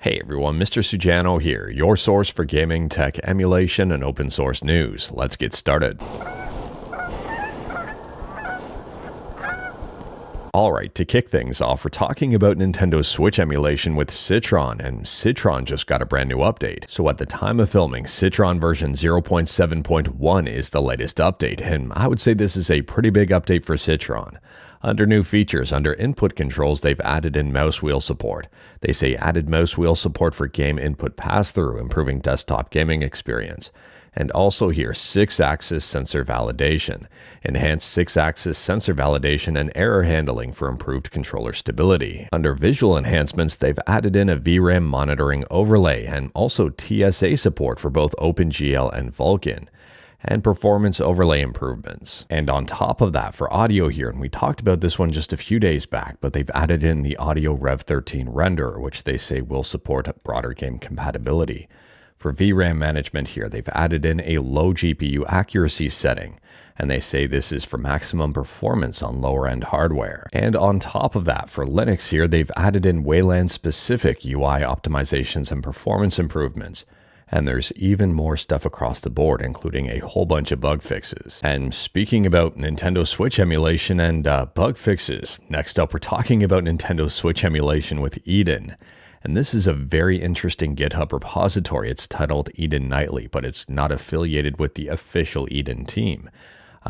Hey everyone, Mr. Sujano here, your source for gaming, tech, emulation, and open source news. Let's get started. Alright, to kick things off, we're talking about Nintendo Switch emulation with Citron, and Citron just got a brand new update. So at the time of filming, Citron version 0.7.1 is the latest update, and I would say this is a pretty big update for Citron. Under new features, under input controls, they've added in mouse wheel support. They say added mouse wheel support for game input pass-through, improving desktop gaming experience. And also here, 6-axis sensor validation, enhanced 6-axis sensor validation and error handling for improved controller stability. Under visual enhancements, they've added in a VRAM monitoring overlay and also TSA support for both OpenGL and Vulkan, and performance overlay improvements. And on top of that, for audio here, and we talked about this one just a few days back, but they've added in the Audio Rev 13 renderer, which they say will support broader game compatibility. For VRAM management here, they've added in a low GPU accuracy setting, and they say this is for maximum performance on lower-end hardware. And on top of that, for Lynx here, they've added in Wayland-specific UI optimizations and performance improvements. And there's even more stuff across the board, including a whole bunch of bug fixes. And speaking about Nintendo Switch emulation and bug fixes, next up we're talking about Nintendo Switch emulation with Eden. And this is a very interesting GitHub repository. It's titled Eden Nightly, but it's not affiliated with the official Eden team.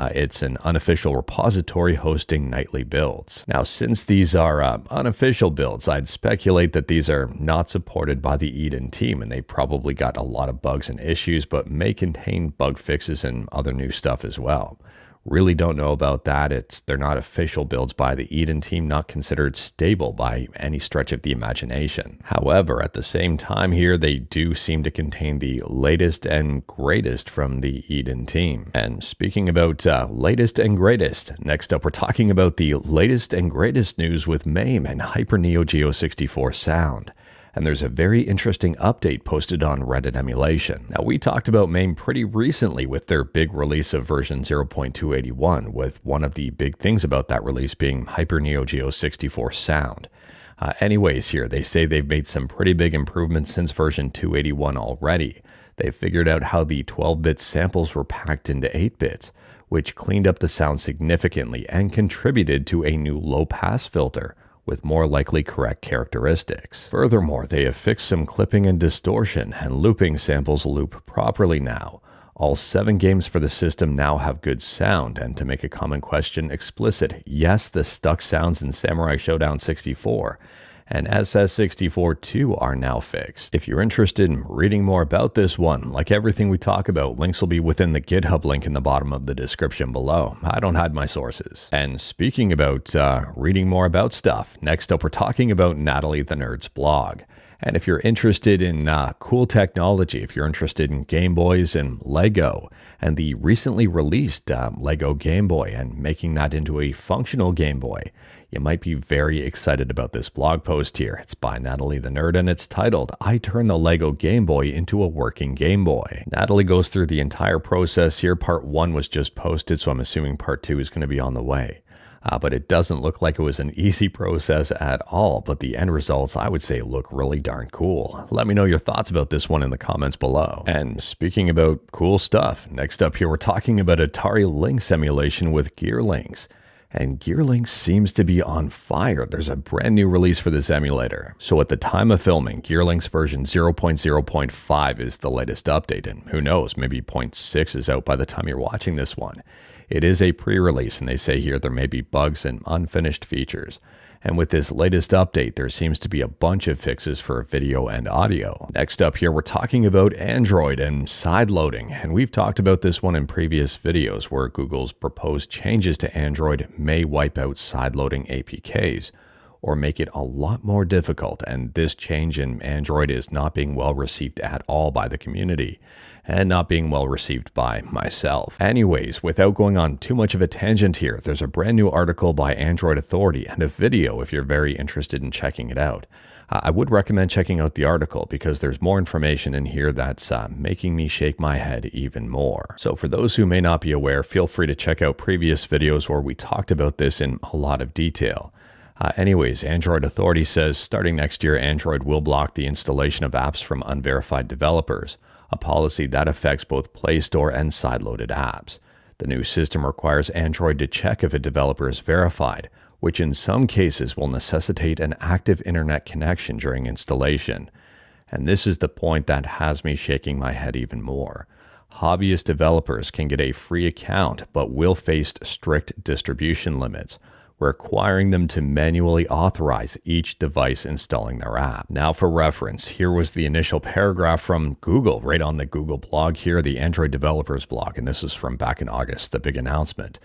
It's an unofficial repository hosting nightly builds. Now, since these are unofficial builds, I'd speculate that these are not supported by the Eden team, and they probably got a lot of bugs and issues, but may contain bug fixes and other new stuff as well. Really don't know about that. They're not official builds by the Eden team, not considered stable by any stretch of the imagination. However, at the same time here, they do seem to contain the latest and greatest from the Eden team. And speaking about latest and greatest, next up we're talking about the latest and greatest news with MAME and Hyper Neo Geo 64 sound. And there's a very interesting update posted on Reddit Emulation. Now, we talked about MAME pretty recently with their big release of version 0.281, with one of the big things about that release being Hyper Neo Geo 64 sound. Anyways, here, they say they've made some pretty big improvements since version 281 already. They figured out how the 12-bit samples were packed into 8 bits, which cleaned up the sound significantly and contributed to a new low-pass filter with more likely correct characteristics. Furthermore, they have fixed some clipping and distortion, and looping samples loop properly now. All 7 games for the system now have good sound, and to make a common question explicit, yes, the stuck sounds in Samurai Showdown 64 and SS64 2 are now fixed. If you're interested in reading more about this one, like everything we talk about, links will be within the GitHub link in the bottom of the description below. I don't hide my sources. And speaking about reading more about stuff, next up we're talking about Natalie the Nerd's blog. And if you're interested in cool technology, if you're interested in Game Boys and Lego, and the recently released Lego Game Boy and making that into a functional Game Boy, you might be very excited about this blog post here. It's by Natalie the Nerd, and it's titled, I Turned the Lego Game Boy into a Working Game Boy. Natalie goes through the entire process here. Part 1 was just posted, so I'm assuming part 2 is going to be on the way. But it doesn't look like it was an easy process at all, but the end results, I would say, look really darn cool. Let me know your thoughts about this one in the comments below. And speaking about cool stuff, next up here we're talking about Atari Lynx emulation with Gear Lynx. And Gear Lynx seems to be on fire. There's a brand new release for this emulator. So at the time of filming, Gear Lynx version 0.0.5 is the latest update, and who knows, maybe 0.6 is out by the time you're watching this one. It is a pre-release, and they say here there may be bugs and unfinished features. And with this latest update, there seems to be a bunch of fixes for video and audio. Next up here, we're talking about Android and sideloading. And we've talked about this one in previous videos where Google's proposed changes to Android may wipe out sideloading APKs or make it a lot more difficult. And this change in Android is not being well received at all by the community, and not being well received by myself. Anyways, without going on too much of a tangent here, there's a brand new article by Android Authority and a video if you're very interested in checking it out. I would recommend checking out the article because there's more information in here that's making me shake my head even more. So for those who may not be aware, feel free to check out previous videos where we talked about this in a lot of detail. Anyways, Android Authority says starting next year, Android will block the installation of apps from unverified developers, a policy that affects both Play Store and sideloaded apps. The new system requires Android to check if a developer is verified, which in some cases will necessitate an active internet connection during installation. And this is the point that has me shaking my head even more. Hobbyist developers can get a free account, but will face strict distribution limits, requiring them to manually authorize each device installing their app. Now for reference, here was the initial paragraph from Google, right on the Google blog here, the Android developers blog, and this is from back in August, the big announcement.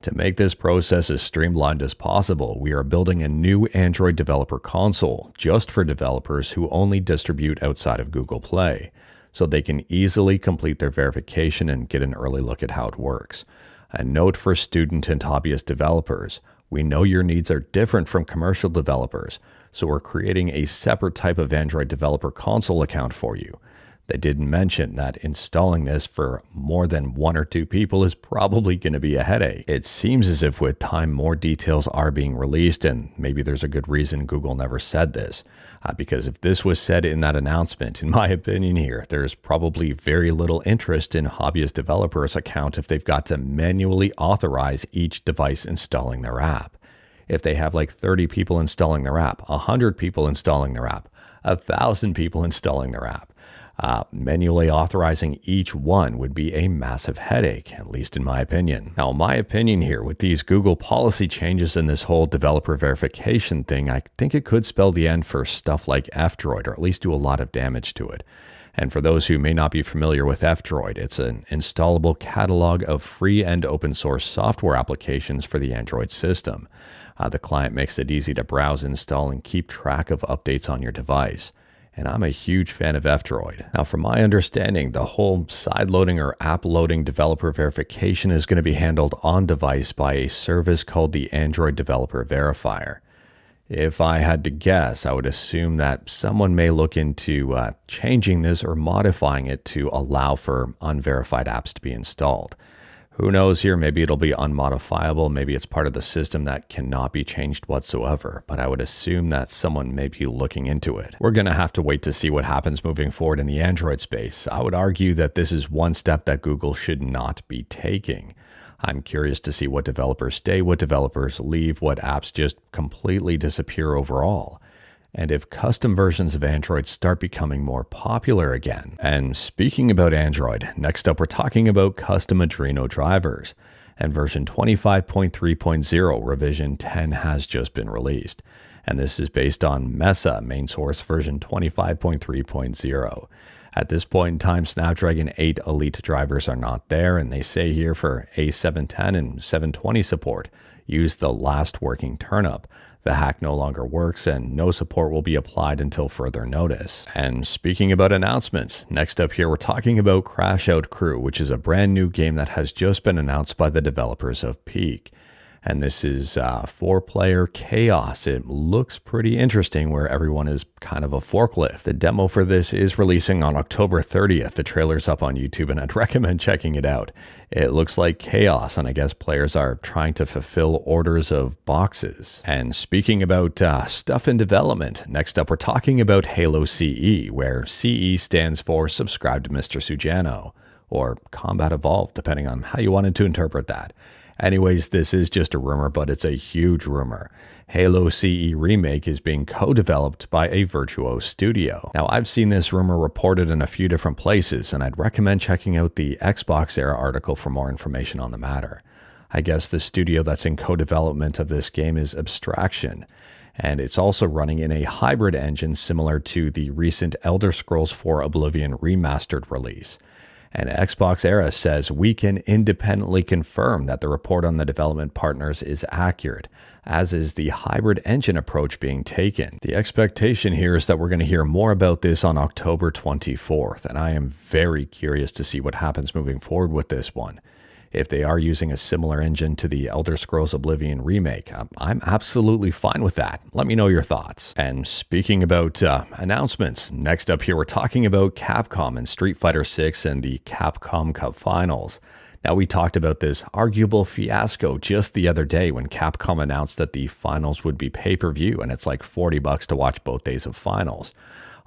To make this process as streamlined as possible, we are building a new Android developer console just for developers who only distribute outside of Google Play, so they can easily complete their verification and get an early look at how it works. A note for student and hobbyist developers: we know your needs are different from commercial developers, so we're creating a separate type of Android developer console account for you. They didn't mention that installing this for more than 1 or 2 people is probably going to be a headache. It seems as if with time more details are being released, and maybe there's a good reason Google never said this. Because if this was said in that announcement, in my opinion here, there's probably very little interest in hobbyist developers' account if they've got to manually authorize each device installing their app. If they have like 30 people installing their app, 100 people installing their app, 1,000 people installing their app, manually authorizing each one would be a massive headache, at least in my opinion. Now, my opinion here with these Google policy changes and this whole developer verification thing, I think it could spell the end for stuff like F-Droid, or at least do a lot of damage to it. And for those who may not be familiar with F-Droid, it's an installable catalog of free and open source software applications for the Android system. The client makes it easy to browse, install, and keep track of updates on your device. And I'm a huge fan of F-Droid. Now, from my understanding, the whole sideloading or app loading developer verification is going to be handled on device by a service called the Android Developer Verifier. If I had to guess, I would assume that someone may look into changing this or modifying it to allow for unverified apps to be installed. Who knows here, maybe it'll be unmodifiable, maybe it's part of the system that cannot be changed whatsoever, but I would assume that someone may be looking into it. We're going to have to wait to see what happens moving forward in the Android space. I would argue that this is one step that Google should not be taking. I'm curious to see what developers stay, what developers leave, what apps just completely disappear overall, and if custom versions of Android start becoming more popular again. And speaking about Android, next up we're talking about custom Adreno drivers, and version 25.3.0 revision 10 has just been released, and this is based on Mesa main source version 25.3.0. At this point in time, Snapdragon 8 Elite drivers are not there, and they say here for A710 and 720 support, use the last working turnip. The hack no longer works, and no support will be applied until further notice. And speaking about announcements, next up here we're talking about Crashout Crew, which is a brand new game that has just been announced by the developers of Peak. And this is 4-player chaos. It looks pretty interesting, where everyone is kind of a forklift. The demo for this is releasing on October 30th. The trailer's up on YouTube, and I'd recommend checking it out. It looks like chaos, and I guess players are trying to fulfill orders of boxes. And speaking about stuff in development, next up we're talking about Halo CE, where CE stands for Subscribe to Mr. Sujano, or Combat Evolved, depending on how you wanted to interpret that. Anyways, this is just a rumor, but it's a huge rumor. Halo CE Remake is being co-developed by a Virtuos studio. Now, I've seen this rumor reported in a few different places, and I'd recommend checking out the Xbox Era article for more information on the matter. I guess the studio that's in co-development of this game is Abstraction, and it's also running in a hybrid engine similar to the recent Elder Scrolls IV Oblivion Remastered release. And Xbox Era says we can independently confirm that the report on the development partners is accurate, as is the hybrid engine approach being taken. The expectation here is that we're going to hear more about this on October 24th, and I am very curious to see what happens moving forward with this one. If they are using a similar engine to the Elder Scrolls Oblivion remake, I'm absolutely fine with that. Let me know your thoughts. And speaking about announcements, next up here we're talking about Capcom and Street Fighter 6 and the Capcom Cup Finals. Now, we talked about this arguable fiasco just the other day when Capcom announced that the finals would be pay-per-view, and it's like $40 to watch both days of finals.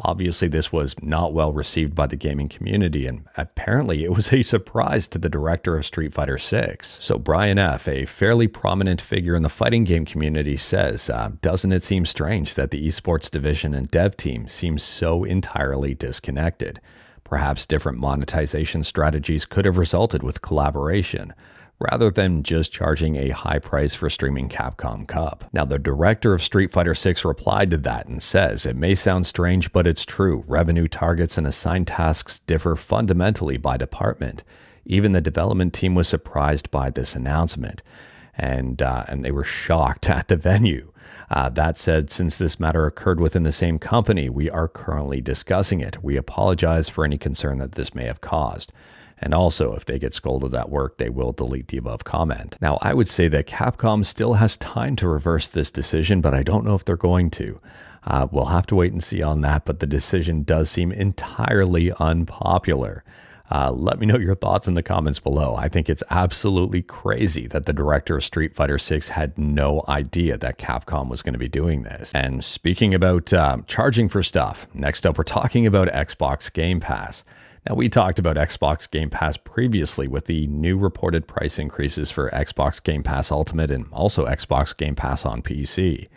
Obviously, this was not well received by the gaming community, and apparently it was a surprise to the director of Street Fighter 6. So Brian F., a fairly prominent figure in the fighting game community, says, doesn't it seem strange that the esports division and dev team seems so entirely disconnected? Perhaps different monetization strategies could have resulted with collaboration, rather than just charging a high price for streaming Capcom Cup. Now, the director of Street Fighter 6 replied to that and says, "It may sound strange, but it's true. Revenue targets and assigned tasks differ fundamentally by department. Even the development team was surprised by this announcement, and they were shocked at the venue. That said, since this matter occurred within the same company, we are currently discussing it. We apologize for any concern that this may have caused. And also, if they get scolded at work, they will delete the above comment." Now, I would say that Capcom still has time to reverse this decision, but I don't know if they're going to. We'll have to wait and see on that, but the decision does seem entirely unpopular. Let me know your thoughts in the comments below. I think it's absolutely crazy that the director of Street Fighter 6 had no idea that Capcom was going to be doing this. And speaking about charging for stuff, next up we're talking about Xbox Game Pass. Now, we talked about Xbox Game Pass previously with the new reported price increases for Xbox Game Pass Ultimate and also Xbox Game Pass on PC.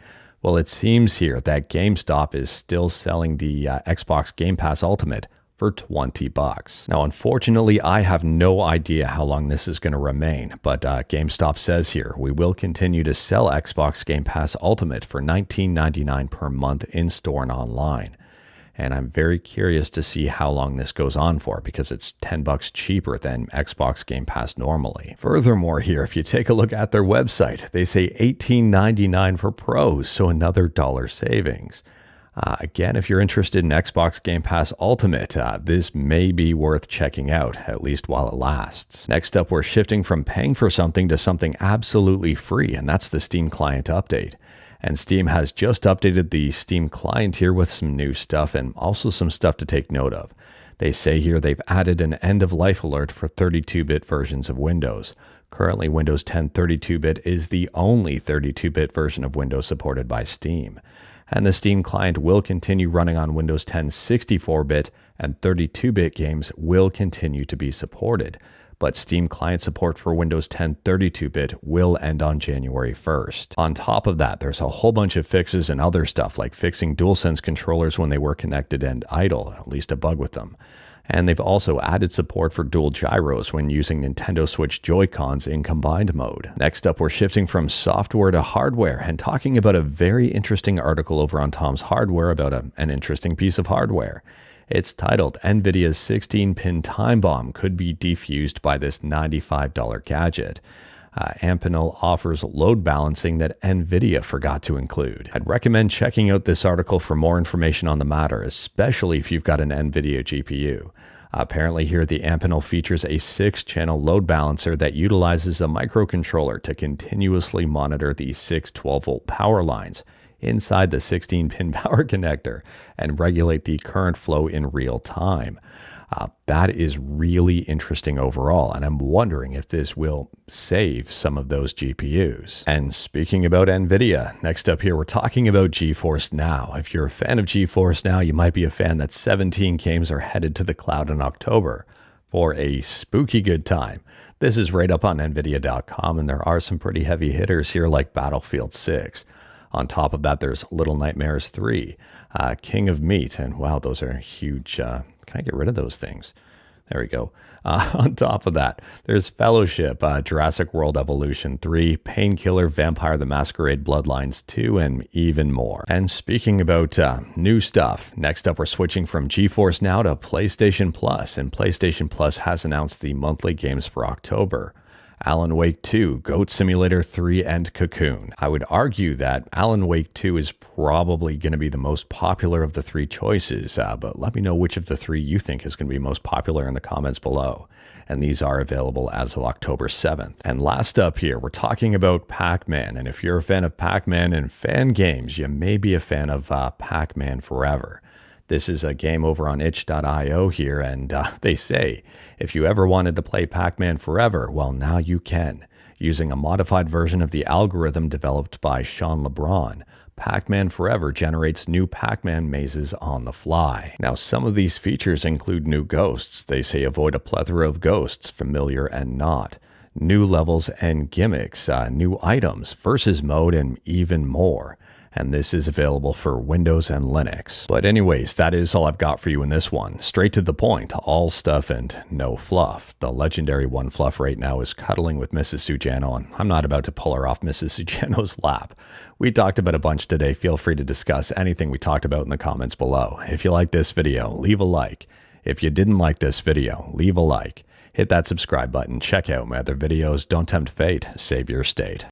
Well, it seems here that GameStop is still selling the Xbox Game Pass Ultimate for $20. Now, unfortunately, I have no idea how long this is going to remain, but GameStop says here, we will continue to sell Xbox Game Pass Ultimate for $19.99 per month in-store and online. And I'm very curious to see how long this goes on for, because it's $10 cheaper than Xbox Game Pass normally. Furthermore here, if you take a look at their website, they say $18.99 for pros, so another $1 savings. Again, if you're interested in Xbox Game Pass Ultimate, this may be worth checking out, at least while it lasts. Next up, we're shifting from paying for something to something absolutely free, and that's the Steam Client update. And Steam has just updated the Steam Client here with some new stuff and also some stuff to take note of. They say here they've added an end-of-life alert for 32-bit versions of Windows. Currently, Windows 10 32-bit is the only 32-bit version of Windows supported by Steam. And the Steam Client will continue running on Windows 10 64-bit, and 32-bit games will continue to be supported. But Steam Client support for Windows 10 32-bit will end on January 1st. On top of that, there's a whole bunch of fixes and other stuff, like fixing DualSense controllers when they were connected and idle, at least a bug with them. And they've also added support for dual gyros when using Nintendo Switch Joy-Cons in combined mode. Next up, we're shifting from software to hardware and talking about a very interesting article over on Tom's Hardware about an interesting piece of hardware. It's titled, Nvidia's 16-pin time bomb could be defused by this $95 gadget. Ampinel offers load balancing that Nvidia forgot to include. I'd recommend checking out this article for more information on the matter, especially if you've got an Nvidia GPU. Apparently here, the Ampinel features a 6-channel load balancer that utilizes a microcontroller to continuously monitor the 6 12-volt power lines inside the 16-pin power connector and regulate the current flow in real time. That is really interesting overall, and I'm wondering if this will save some of those GPUs. And speaking about Nvidia, next up here, we're talking about GeForce Now. If you're a fan of GeForce Now, you might be a fan that 17 games are headed to the cloud in October for a spooky good time. This is right up on Nvidia.com, and there are some pretty heavy hitters here like Battlefield 6. On top of that, there's Little Nightmares 3, King of Meat, and wow, those are huge. Can I get rid of those things? There we go. On top of that, there's Fellowship, Jurassic World Evolution 3, Painkiller, Vampire the Masquerade Bloodlines 2, and even more. And speaking about new stuff, next up we're switching from GeForce Now to PlayStation Plus, and PlayStation Plus has announced the monthly games for October. Alan Wake 2, Goat Simulator 3, and Cocoon. I would argue that Alan Wake 2 is probably going to be the most popular of the 3 choices, but let me know which of the 3 you think is going to be most popular in the comments below. And these are available as of October 7th. And last up here, we're talking about Pac Man, and if you're a fan of Pac Man and fan games, you may be a fan of Pac Man Forever. This is a game over on itch.io here, and they say, if you ever wanted to play Pac Man Forever, well, now you can. Using a modified version of the algorithm developed by Sean LeBron, Pac Man Forever generates new Pac-Man mazes on the fly. Now, some of these features include new ghosts. They say avoid a plethora of ghosts, familiar and not. New levels and gimmicks, new items, versus mode, and even more. And this is available for Windows and Linux. But anyways, that is all I've got for you in this one. Straight to the point, all stuff and no fluff. The legendary One Fluff right now is cuddling with Mrs. Sujano, and I'm not about to pull her off Mrs. Sujano's lap. We talked about a bunch today. Feel free to discuss anything we talked about in the comments below. If you like this video, leave a like. If you didn't like this video, leave a like. Hit that subscribe button, check out my other videos, don't tempt fate, save your state.